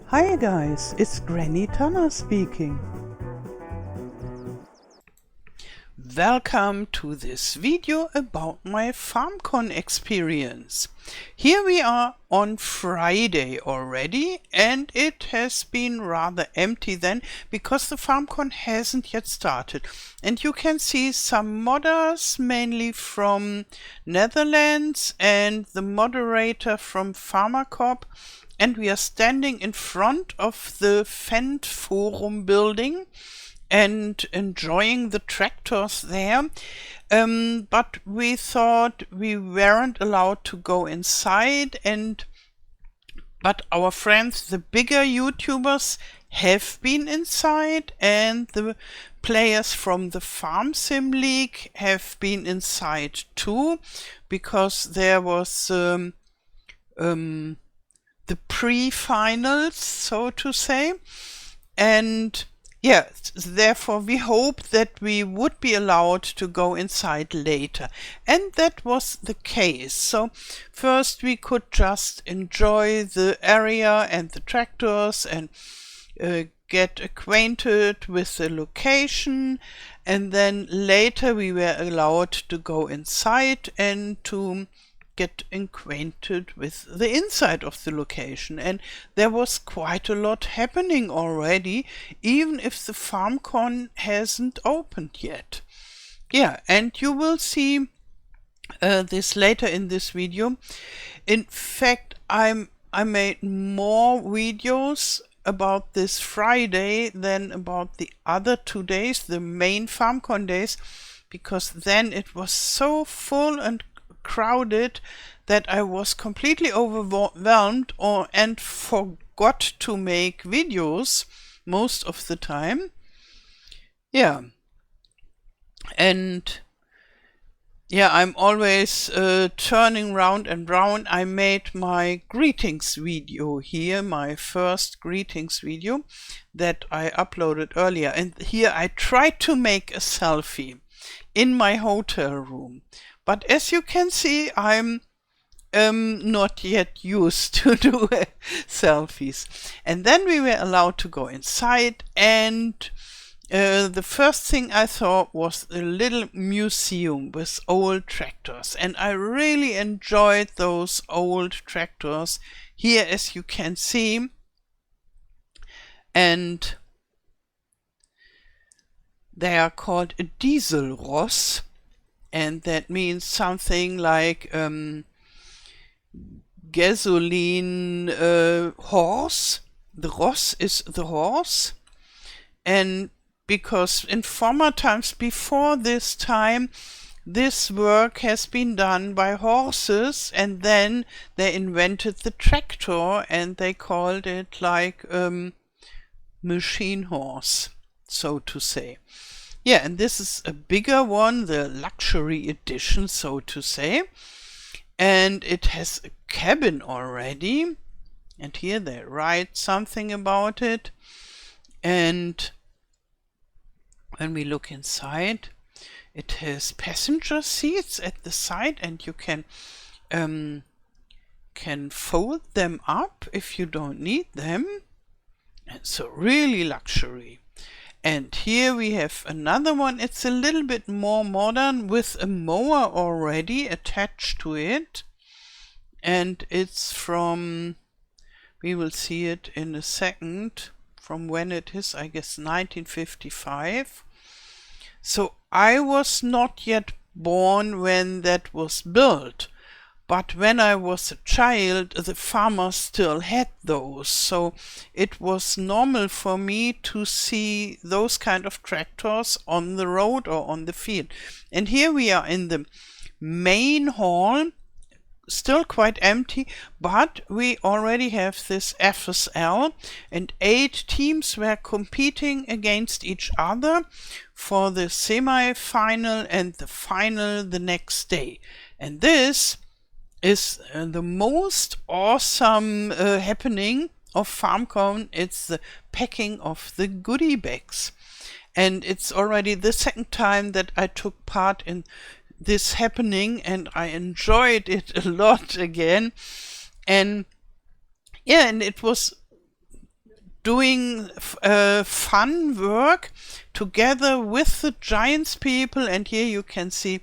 Hi guys, it's Granny Tana speaking. Welcome to this video about my FarmCon experience. Here we are on Friday already, and it has been rather empty then because the FarmCon hasn't yet started. And you can see some modders, mainly from Netherlands, and the moderator from FarmCon. And we are standing in front of the Fendt Forum building and enjoying the tractors there. But we thought we weren't allowed to go inside, but our friends, the bigger YouTubers, have been inside, and the players from the Farm Sim League have been inside too, because there was the pre-finals, so to say. And yeah, therefore we hope that we would be allowed to go inside later. And that was the case. So first we could just enjoy the area and the tractors and get acquainted with the location. And then later we were allowed to go inside and to get acquainted with the inside of the location. And there was quite a lot happening already, even if the FarmCon hasn't opened yet. Yeah, and you will see this later in this video. In fact, I made more videos about this Friday than about the other 2 days, the main FarmCon days, because then it was so full and crowded that I was completely overwhelmed and forgot to make videos most of the time. Yeah, and yeah, I'm always turning round and round. I made my greetings video here, my first greetings video that I uploaded earlier, and here I tried to make a selfie in my hotel room. But as you can see, I'm not yet used to do selfies. And then we were allowed to go inside, and the first thing I thought was a little museum with old tractors. And I really enjoyed those old tractors here, as you can see. And they are called a Dieselross. And that means something like gasoline horse. The Ross is the horse. And because in former times before this time, this work has been done by horses, and then they invented the tractor and they called it like machine horse, so to say. Yeah, and this is a bigger one, the luxury edition, so to say. And it has a cabin already. And here they write something about it. And when we look inside, it has passenger seats at the side, and you can fold them up if you don't need them. And so really luxury. And here we have another one. It's a little bit more modern with a mower already attached to it. And it's from, we will see it in a second, from when it is, I guess 1955. So I was not yet born when that was built. But when I was a child, the farmers still had those, so it was normal for me to see those kind of tractors on the road or on the field. And here we are in the main hall, still quite empty, but we already have this FSL, and 8 teams were competing against each other for the semi-final and the final the next day. And this is the most awesome happening of FarmCon. It's the packing of the goodie bags. And it's already the second time that I took part in this happening, and I enjoyed it a lot again. And yeah, and it was doing fun work together with the Giants people. And here you can see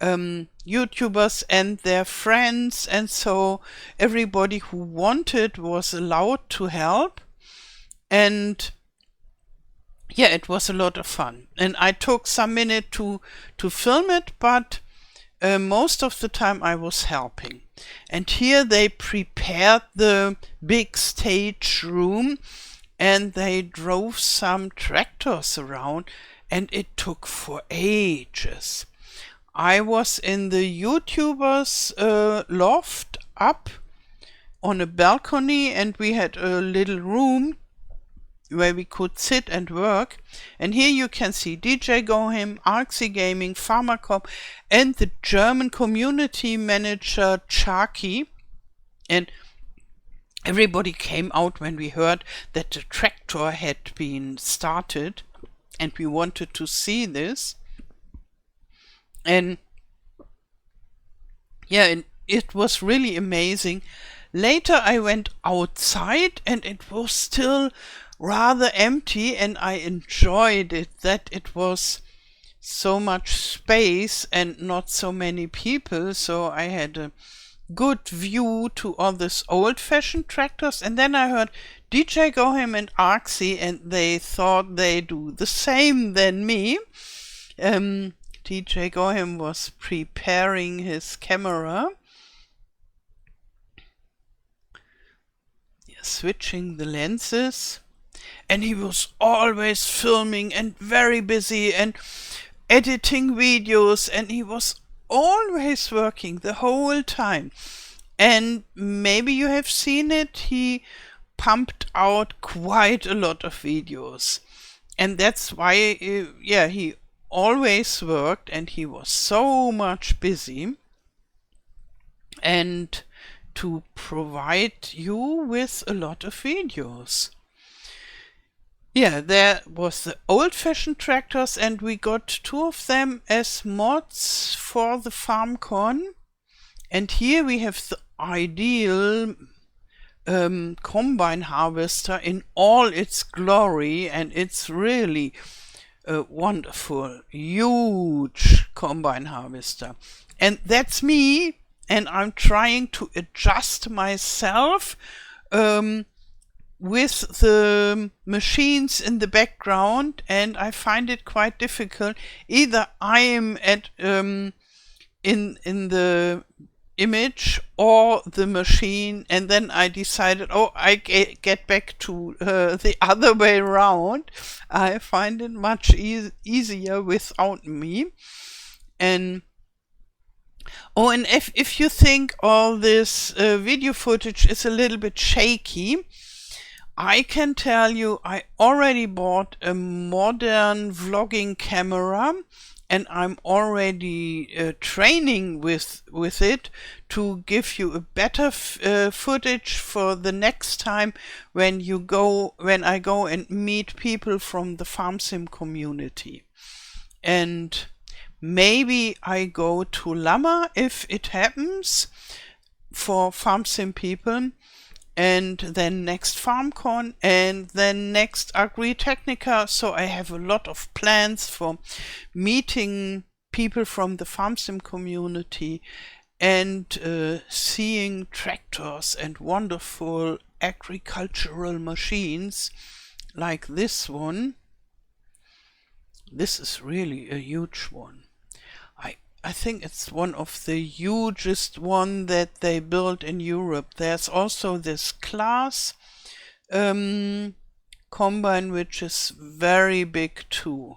YouTubers and their friends, and so everybody who wanted was allowed to help. And yeah, it was a lot of fun, and I took some minute to film it, but most of the time I was helping. And here they prepared the big stage room, and they drove some tractors around, and it took for ages. I was in the YouTubers loft up on a balcony, and we had a little room where we could sit and work. And here you can see DJ Gohim, Arxi Gaming, FarmCon, and the German community manager Chaki. And everybody came out when we heard that the tractor had been started, and we wanted to see this. And yeah, and it was really amazing. Later I went outside, and it was still rather empty, and I enjoyed it, that it was so much space and not so many people, so I had a good view to all these old-fashioned tractors. And then I heard DJ Gohim and Arxi, and they thought they do the same than me. DJ Gohim was preparing his camera, switching the lenses, and he was always filming and very busy and editing videos, and he was always working the whole time. And maybe you have seen it, he pumped out quite a lot of videos, and that's why he always worked, and he was so much busy. And to provide you with a lot of videos. Yeah, there was the old-fashioned tractors, and we got 2 of them as mods for the FarmCon. And here we have the ideal combine harvester in all its glory, and it's really a wonderful, huge combine harvester. And that's me, and I'm trying to adjust myself with the machines in the background, and I find it quite difficult. Either I am at in the image or the machine, and then I decided, I get back to the other way around. I find it much easier without me. And and if you think all this video footage is a little bit shaky, I can tell you I already bought a modern vlogging camera, and I'm already training with it to give you a better footage for the next time when I go and meet people from the FarmSim community. And maybe I go to Lama if it happens for FarmSim people, and then next FarmCon, and then next Agritechnica. So I have a lot of plans for meeting people from the FarmSim community and seeing tractors and wonderful agricultural machines like this one. This is really a huge one. I think it's one of the hugest one that they built in Europe. There's also this class combine, which is very big too.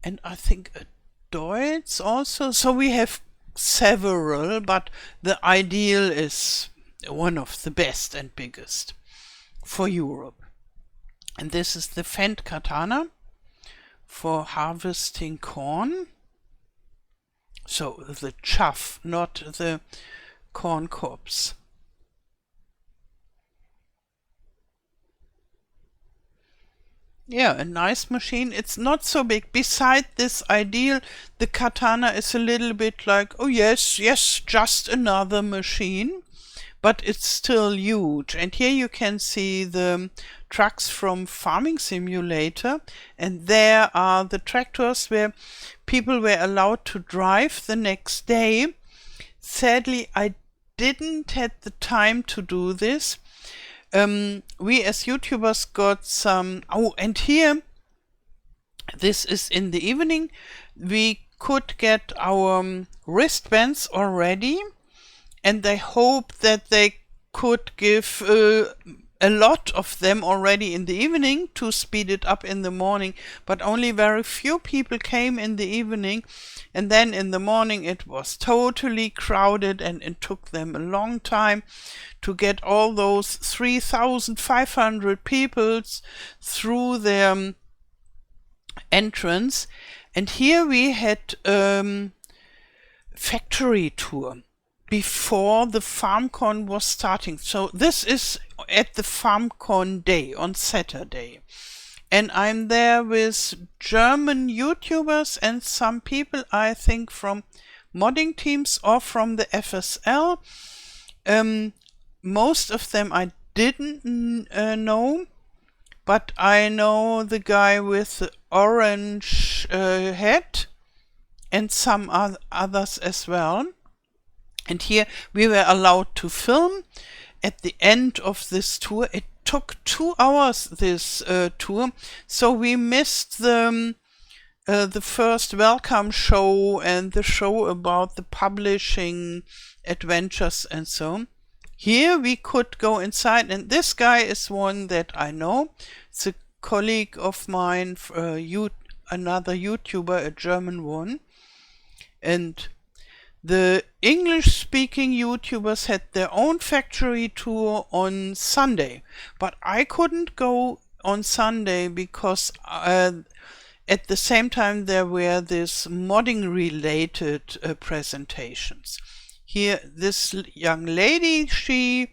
And I think a Deutz also. So we have several, but the ideal is one of the best and biggest for Europe. And this is the Fendt Katana for harvesting corn. So the chaff, not the corn cobs. Yeah, a nice machine. It's not so big. Beside this ideal, the Katana is a little bit like, oh yes, yes, just another machine, but it's still huge. And here you can see the trucks from Farming Simulator, and there are the tractors where people were allowed to drive the next day. Sadly, I didn't had the time to do this. We as YouTubers got some. Oh, and here, this is in the evening. We could get our wristbands already, and they hope that they could give a lot of them already in the evening to speed it up in the morning, but only very few people came in the evening, and then in the morning it was totally crowded, and it took them a long time to get all those 3,500 people through their entrance. And here we had factory tour before the FarmCon was starting. So this is at the FarmCon day on Saturday. And I'm there with German YouTubers and some people, I think, from modding teams or from the FSL. Most of them I didn't know, but I know the guy with the orange hat and some others as well. And here we were allowed to film at the end of this tour. It took 2 hours, this tour, so we missed the first welcome show and the show about the publishing adventures and so on. Here we could go inside, and this guy is one that I know. It's a colleague of mine, another YouTuber, a German one. And the English-speaking YouTubers had their own factory tour on Sunday, but I couldn't go on Sunday because at the same time there were these modding-related presentations. Here, this young lady, she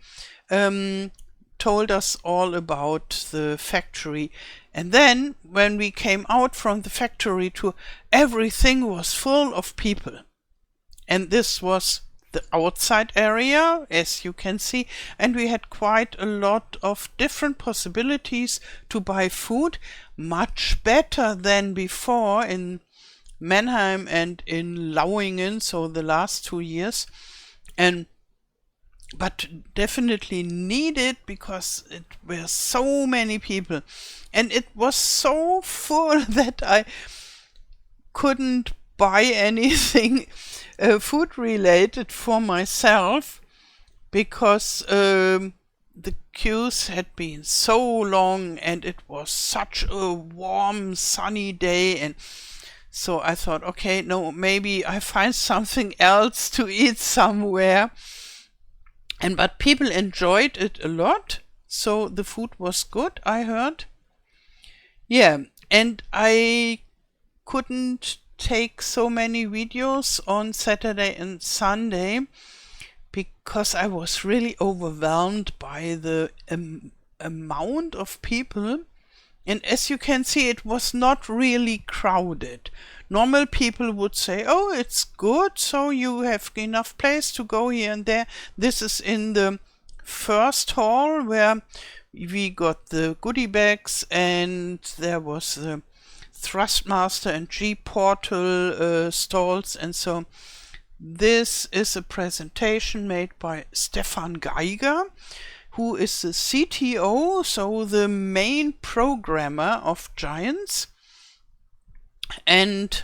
told us all about the factory. And then, when we came out from the factory tour, everything was full of people. And this was the outside area, as you can see, and we had quite a lot of different possibilities to buy food, much better than before in Mannheim and in Lauingen, so the last 2 years. But definitely needed because it were so many people, and it was so full that I couldn't buy anything food related for myself because the queues had been so long and it was such a warm sunny day, and so I thought, okay, no, maybe I find something else to eat somewhere. But people enjoyed it a lot, so the food was good, I heard. Yeah, and I couldn't take so many videos on Saturday and Sunday because I was really overwhelmed by the amount of people. And as you can see, it was not really crowded. Normal people would say, oh, it's good, so you have enough place to go here and there. This is in the first hall where we got the goodie bags, and there was the Thrustmaster and G-Portal stalls and so. This is a presentation made by Stefan Geiger, who is the CTO, so the main programmer of Giants. And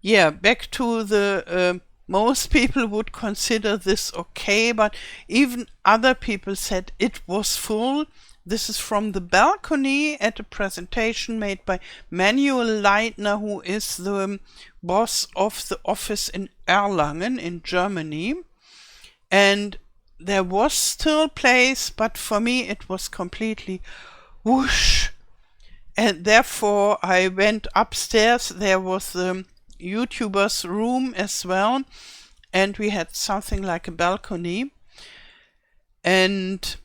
yeah, back to the most people would consider this okay, but even other people said it was full. This is from the balcony at a presentation made by Manuel Leitner, who is the boss of the office in Erlangen in Germany. And there was still place, but for me it was completely whoosh. And therefore I went upstairs. There was the YouTuber's room as well, and we had something like a balcony. And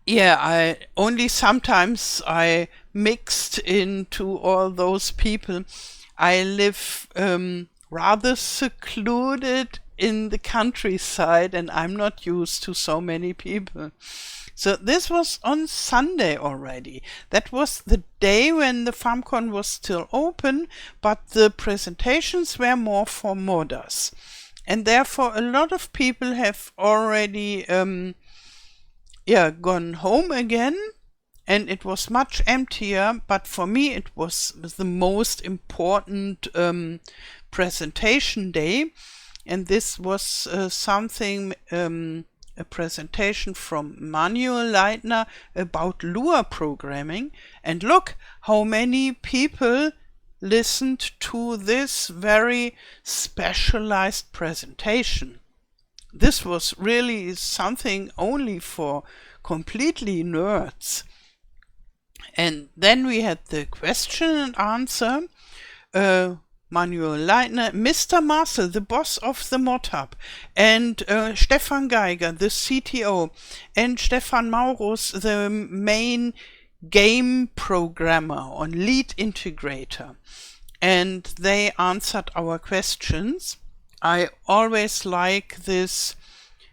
Yeah, I only sometimes I mixed into all those people. I live rather secluded in the countryside and I'm not used to so many people. So this was on Sunday already. That was the day when the FarmCon was still open, but the presentations were more for modders. And therefore a lot of people have already gone home again, and it was much emptier, but for me it was the most important presentation day, and this was a presentation from Manuel Leitner about Lua programming, and look how many people listened to this very specialized presentation. This was really something only for completely nerds. And then we had the question and answer. Manuel Leitner, Mr. Marcel, the boss of the Mod Hub, and Stefan Geiger, the CTO, and Stefan Maurus, the main game programmer or lead integrator. And they answered our questions. I always like this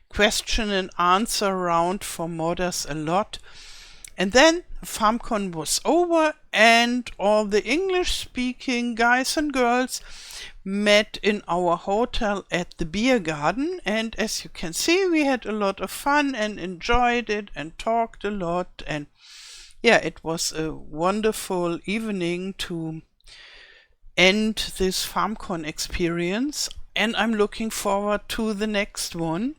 question and answer round for modders a lot. And then FarmCon was over and all the English-speaking guys and girls met in our hotel at the beer garden. And as you can see, we had a lot of fun and enjoyed it and talked a lot. And yeah, it was a wonderful evening to end this FarmCon experience. And I'm looking forward to the next one.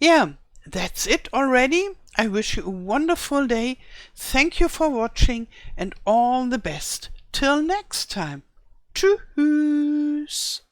Yeah, that's it already. I wish you a wonderful day. Thank you for watching and all the best. Till next time. Tschüss.